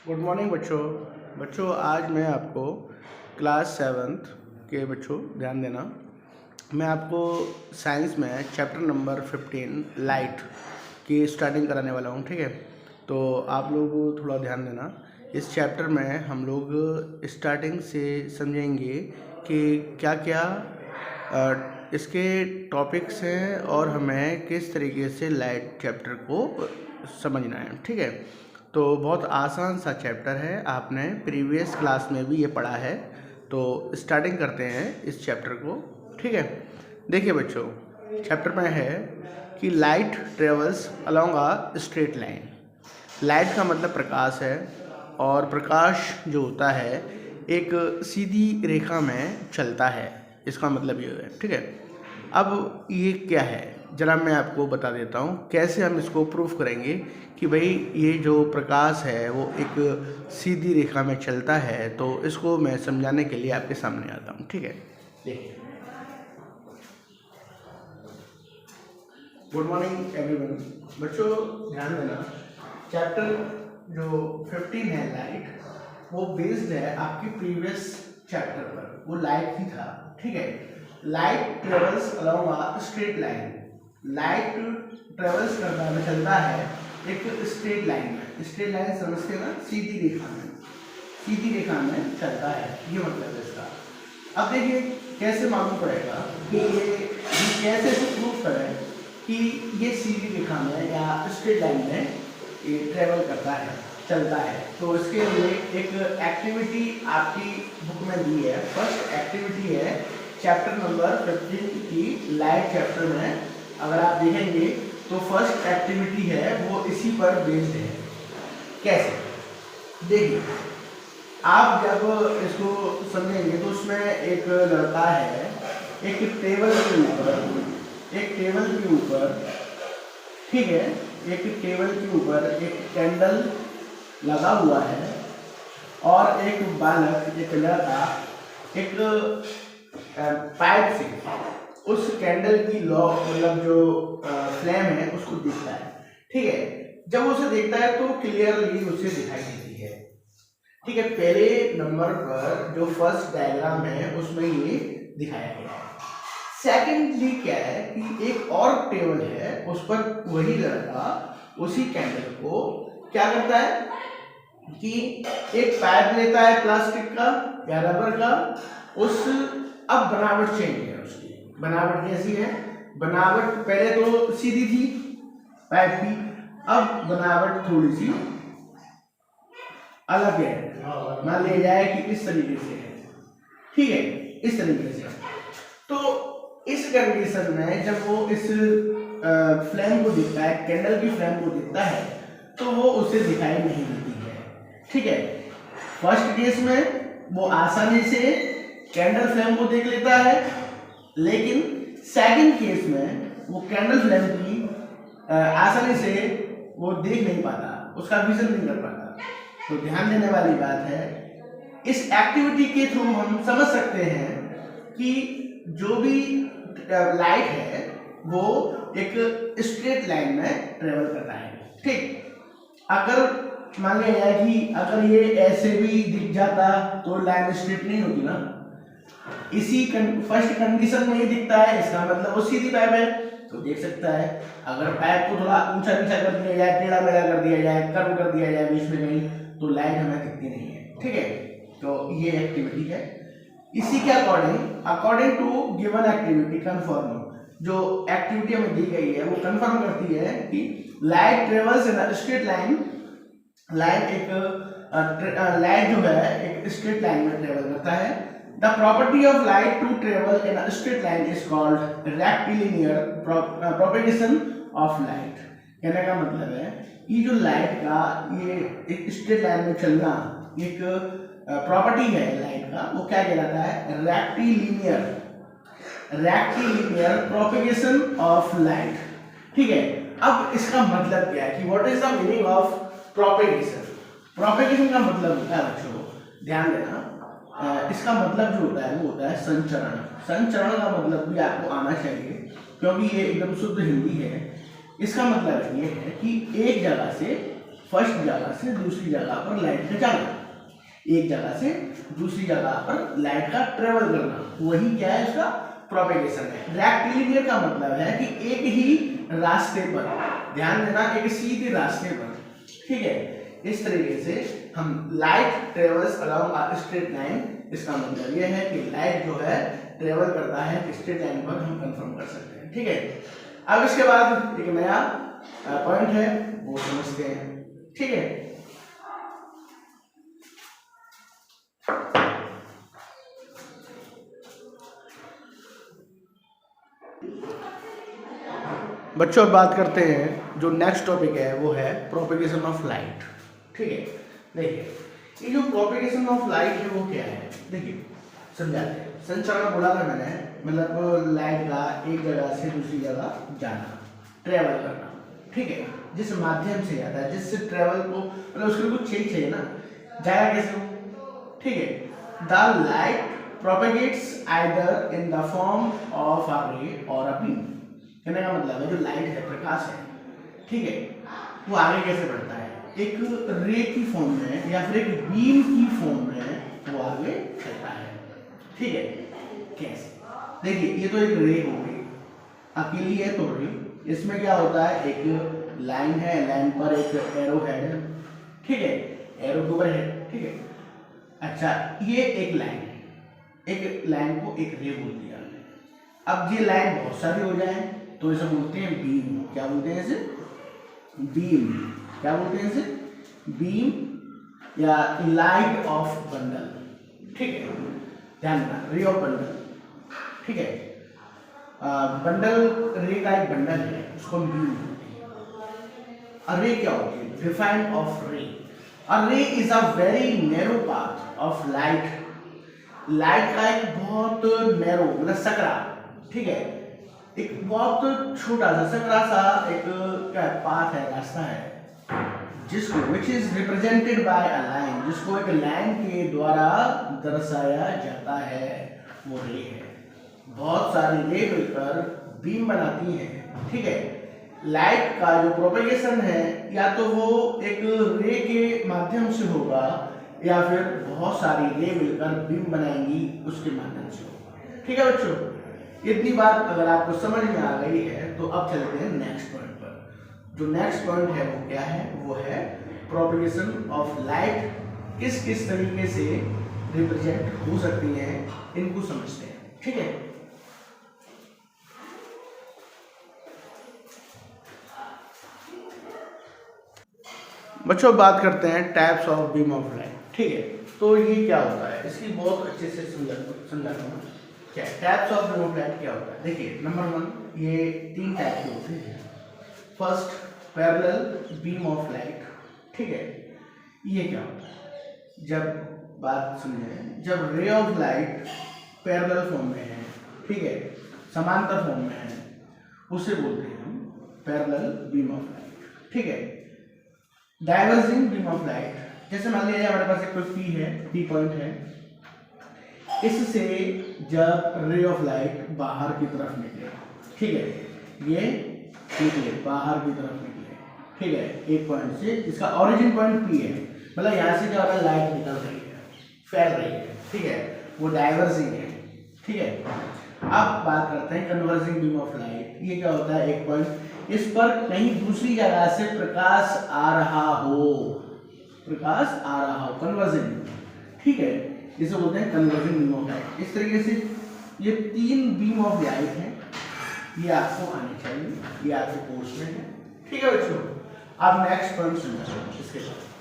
Good morning बच्चों आज मैं आपको क्लास 7th के बच्चों ध्यान देना। मैं आपको साइंस में चैप्टर नंबर 15 लाइट की स्टार्टिंग कराने वाला हूँ। ठीक है, तो आप लोग थोड़ा ध्यान देना। इस चैप्टर में हम लोग स्टार्टिंग से समझेंगे कि क्या क्या इसके टॉपिक्स हैं और हमें किस तरीके से लाइट चैप्टर को समझना है। ठीक है, तो बहुत आसान सा चैप्टर है, आपने प्रीवियस क्लास में भी ये पढ़ा है। तो स्टार्टिंग करते हैं इस चैप्टर को। ठीक है, देखिए बच्चों, चैप्टर में है कि light travels along a straight line. Light का मतलब प्रकाश है और प्रकाश जो होता है एक सीधी रेखा में चलता है, इसका मतलब ये है। ठीक है, अब ये क्या है जरा मैं आपको बता देता हूँ कैसे हम इसको प्रूफ करेंगे कि भाई ये जो प्रकाश है वो एक सीधी रेखा में चलता है। तो इसको मैं समझाने के लिए आपके सामने आता हूँ। ठीक है, देखिए, गुड मॉर्निंग एवरीवन। बच्चों ध्यान देना, चैप्टर जो 15 है लाइट, वो बेस्ड है आपकी प्रीवियस चैप्टर पर, वो लाइट ही था। ठीक है, light travels along a straight line. Light travels करता है, चलता है एक स्ट्रेट लाइन में। स्ट्रेट लाइन समझते हैं ना, सीधी रेखा में, सीधी रेखा में चलता है, ये मतलब है इसका। अब देखिए कैसे मालूम पड़ेगा कि ये कैसे से प्रूफ करें कि ये सीधी रेखा में या स्ट्रेट लाइन में ये ट्रेवल करता है, चलता है। तो इसके लिए एक एक्टिविटी आपकी बुक में दी है। फर्स्ट एक्टिविटी है चैप्टर नंबर 15 की लाइट चैप्टर में। अगर आप देखेंगे तो फर्स्ट एक्टिविटी है वो इसी पर बेस्ड है। कैसे, देखिए, आप जब इसको समझेंगे तो उसमें एक लड़का है, एक टेबल के ऊपर, ठीक है, एक टेबल के ऊपर एक कैंडल लगा हुआ है और एक बालक, एक लड़का, एक पाइप से उस कैंडल की लौ मतलब जो फ्लेम है उसको देखता है। ठीक है, जब उसे देखता है तो क्लियरली उसे दिखाई देती है। ठीक है, पहले नंबर पर जो फर्स्ट डायग्राम है उसमें ये दिखाया गया है। सेकेंडली क्या है कि एक और टेबल है, उस पर वही लड़का उसी कैंडल को क्या करता है कि एक पाइप लेता है प्लास्टिक का या रबर का। उस अब बनावट चेंज है, उसकी बनावट कैसी है, बनावट पहले तो सीधी थी पाइप की, अब बनावट थोड़ी सी अलग है। मान लिया जाए कि इस तरीके से है। ठीक है, इस तरीके से। तो इस कंडीशन में जब वो इस फ्लेम को देखता है, कैंडल की फ्लेम को देखता है, तो वो उसे दिखाई नहीं देती है। ठीक है, फर्स्ट केस में वो आसानी से कैंडल फ्लेम को देख लेता है, लेकिन सेकंड केस में वो कैंडल फ्लेम की आसानी से वो देख नहीं पाता, उसका विजन नहीं कर पाता। तो ध्यान देने वाली बात है, इस एक्टिविटी के थ्रू हम समझ सकते हैं कि जो भी लाइट है वो एक स्ट्रेट लाइन में ट्रेवल करता है। ठीक, अगर मान लिया जाए कि अगर ये ऐसे भी दिख जाता तो लाइन स्ट्रेट नहीं होती ना। इसी फर्स्ट कंडीशन में ही दिखता है, इसका मतलब वो सीधी पाइप है, तो देख सकता है। अगर पाइप को थोड़ा ऊंचा नीचा कर दिया जाए, टेढ़ा मेढ़ा कर दिया जाए, कर्व कर दिया जाए बीच में कहीं, तो लाइट हमें दिखती नहीं है। ठीक है, तो ये एक्टिविटी है। इसी के according to given activity confirm, जो एक्टिविटी हमें दी गई है वो कंफर्म करती है कि light travels in straight line. Light जो है एक स्ट्रेट लाइन में ट्रेवल करता है। The property of light to travel in straight line is called rectilinear propagation of light. कहने का मतलब है ये जो लाइट का ये एक स्ट्रेट लाइन में चलना एक प्रॉपर्टी है लाइट का, वो क्या कहलाता है, रेक्टिलिनियर प्रोपेगेशन ऑफ लाइट। ठीक है, अब इसका मतलब क्या है कि what is the meaning of propagation. Propagation का मतलब होता है बच्चों, ध्यान देना, इसका मतलब जो होता है वो होता है संचरण। संचरण का मतलब भी आपको आना चाहिए क्योंकि ये एकदम शुद्ध हिंदी है। इसका मतलब ये है कि एक जगह से फर्स्ट जगह से दूसरी जगह पर लाइट का जाना, एक जगह से दूसरी जगह पर लाइट का ट्रेवल करना, वही क्या है उसका प्रोपेगेशन है। रेक्टिलिनियर का मतलब है कि एक ही रास्ते पर, ध्यान देना, एक सीधे रास्ते पर, ठीक है। इस तरीके से हम light travels along a straight line, इसका मतलब यह है कि लाइट जो है ट्रेवल करता है स्ट्रेट लाइन पर, हम कंफर्म कर सकते हैं, ठीक है। अब इसके बाद एक नया पॉइंट है वो समझते हैं, ठीक है। बच्चों अब बात करते हैं, जो नेक्स्ट टॉपिक है वो है प्रोपेगेशन ऑफ लाइट, ठीक है। देखिए ये जो प्रोपेगेशन ऑफ लाइट है वो क्या है, देखिए समझाते हैं। संचरण बोला था मैंने, मतलब लाइट का एक जगह से दूसरी जगह जाना, ट्रेवल करना, ठीक है। जिस माध्यम से जाता है, जिससे ट्रेवल को, मतलब उसके लिए कुछ चाहिए ना, जाएगा कैसे वो, ठीक है। The light propagates either in the form of a ray और अ बीम। कहने का मतलब है जो लाइट है, प्रकाश है, ठीक है, वो आगे कैसे बढ़ता है, एक रे की फॉर्म में या फिर एक बीम की फॉर्म में वो आगे चलता है, ठीक है। कैसे, देखिए ये तो एक रे हो गई, अकेली है तो रे। इसमें क्या होता है, एक लाइन है, लाइन पर एक एरो हेड है, ठीक है, एरो के ऊपर है, ठीक है। अच्छा ये एक लाइन है, एक लाइन को एक रे बोल दिया। अब ये लाइन बहुत सारी हो जाए तो इसे बोलते हैं बीम। क्या बोलते हैं इसे, बीम। क्या बोलते हैं इसे, बीम या लाइट ऑफ बंडल, ठीक है। ध्यान रखना, रे ऑफ बंडल, ठीक है। बंडल, रे का एक बंडल है, उसको हम बीम बोलते हैं। अ रे क्या होती है, define of ray. A ray is a very narrow path of light. Light का एक बहुत नैरो, मतलब सकरा, ठीक है, एक बहुत छोटा सा सकरा सा एक क्या पाथ है, रास्ता है, जिसको which is represented by a line, जिसको एक लाइन के द्वारा दर्शाया जाता है, वो रे है। बहुत सारी रे मिलकर बीम बनाती हैं, ठीक है। लाइट का जो प्रोपेगेशन है या तो वो एक रे के माध्यम से होगा या फिर बहुत सारी रे मिलकर बीम बनाएंगी उसके माध्यम से होगा, ठीक है बच्चों। इतनी बात अगर आपको समझ में आ गई है तो अब चलते हैं नेक्स्ट पॉइंट पर। जो नेक्स्ट पॉइंट है वो क्या है, वो है प्रोपेगेशन ऑफ लाइट किस किस तरीके से रिप्रेजेंट हो सकती है, इनको समझते हैं, ठीक है। बच्चों बात करते हैं types of beam of light, ठीक है। तो ये क्या होता है, इसकी बहुत अच्छे से समझा दूंगा। क्या types of beam of light क्या होता है, देखिए नंबर 1, ये 3 टाइप के होते हैं। First parallel beam of light, ठीक है। ये क्या होता है, जब बात समझें, जब ray of light parallel form में है, ठीक है, समांतर फॉर्म में है, उसे बोलते हैं हम पैरेलल बीम ऑफ लाइट, ठीक है। डाइवर्जिंग बीम ऑफ लाइट, जैसे मान लीजिए हमारे पास एक कोई पी है, पी पॉइंट है, इससे जब रे ऑफ लाइट बाहर की तरफ निकले, ठीक है, ये निकले बाहर की तरफ निकले, ठीक है, एक पॉइंट से, इसका ओरिजिन पॉइंट पी है, मतलब यहाँ से क्या होता है, लाइट निकल रही है, फैल रही है, ठीक है, वो डाइवर्जिंग है, ठीक है। अब बात करते हैं कन्वर्जिंग बीम ऑफ लाइट। ये क्या होता है, एक पॉइंट, इस पर कहीं दूसरी जगह से प्रकाश आ रहा हो, प्रकाश आ रहा हो, कन्वर्जिंग, ठीक है, इसे बोलते हैं कन्वर्जिंग बीम ऑफ लाइट। इस तरीके से ये 3 बीम ऑफ लाइट हैं, ये आपको आने चाहिए, ये आपके कोर्स में है, ठीक है बच्चों। अब नेक्स्ट पॉइंट समझो इसके बाद।